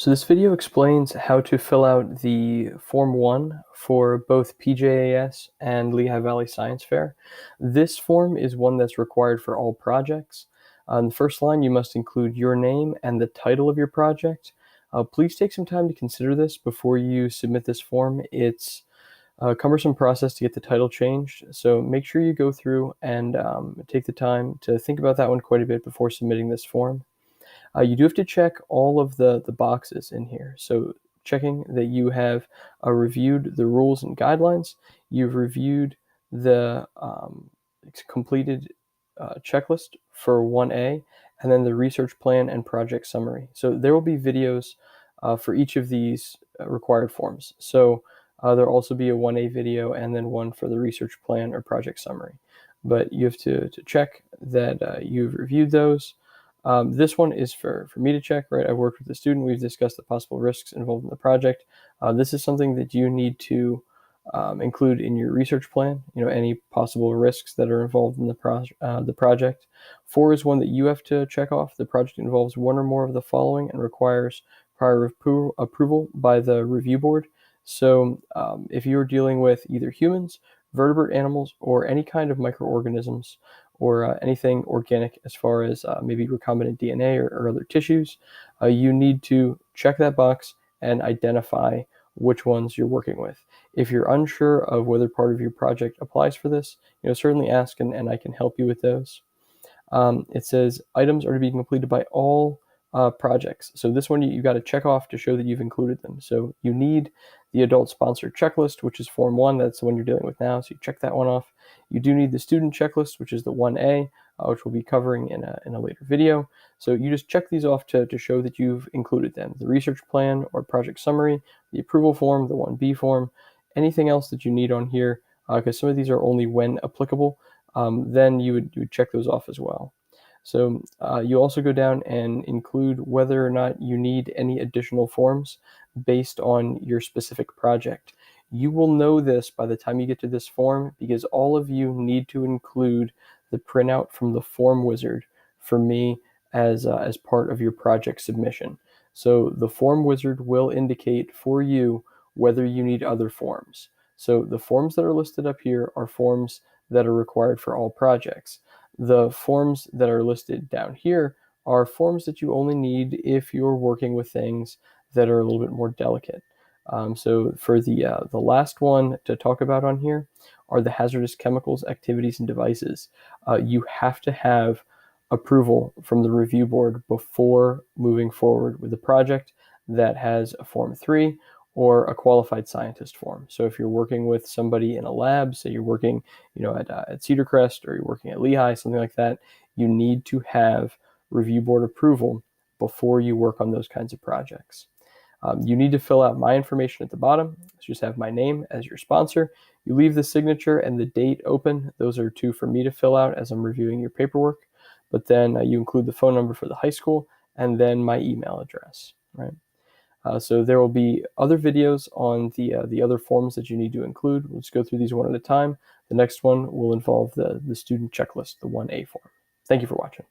So this video explains how to fill out the Form 1 for both PJAS and Lehigh Valley Science Fair. This form is one that's required for all projects. On the first line, you must include your name and the title of your project. Please take some time to consider this before you submit this form. It's a cumbersome process to get the title changed, so make sure you go through and take the time to think about that one quite a bit before submitting this form. You do have to check all of the boxes in here. So checking that you have reviewed the rules and guidelines, you've reviewed the completed checklist for 1A, and then the research plan and project summary. So there will be videos for each of these required forms. So there'll also be a 1A video and then one for the research plan or project summary. But you have to check that you've reviewed those. This one is for me to check, right? I've worked with the student. We've discussed the possible risks involved in the project. This is something that you need to include in your research plan, any possible risks that are involved in the project. 4 is one that you have to check off. The project involves one or more of the following and requires prior approval by the review board. So if you're dealing with either humans, vertebrate animals, or any kind of microorganisms, or anything organic as far as maybe recombinant DNA or other tissues, you need to check that box and identify which ones you're working with. If you're unsure of whether part of your project applies for this, certainly ask and I can help you with those. It says items are to be completed by all projects. So this one you got to check off to show that you've included them. So you need the adult sponsored checklist, which is Form 1. That's the one you're dealing with now. So you check that one off. You do need the student checklist, which is the 1A, which we'll be covering in a later video. So you just check these off to show that you've included them. The research plan or project summary, the approval form, the 1B form, anything else that you need on here, because some of these are only when applicable, then you would check those off as well. So you also go down and include whether or not you need any additional forms based on your specific project. You will know this by the time you get to this form because all of you need to include the printout from the form wizard for me as part of your project submission. So the form wizard will indicate for you whether you need other forms. So the forms that are listed up here are forms that are required for all projects. The forms that are listed down here are forms that you only need if you're working with things that are a little bit more delicate. So for the last one to talk about on here are the hazardous chemicals, activities, and devices. You have to have approval from the review board before moving forward with the project that has a Form 3 or a qualified scientist form. So if you're working with somebody in a lab, say you're working, at Cedar Crest or you're working at Lehigh, something like that, you need to have review board approval before you work on those kinds of projects. You need to fill out my information at the bottom. Just have my name as your sponsor. You leave the signature and the date open. Those are two for me to fill out as I'm reviewing your paperwork. But then you include the phone number for the high school and then my email address, right? So there will be other videos on the other forms that you need to include. Let's go through these one at a time. The next one will involve the student checklist, the 1A form. Thank you for watching.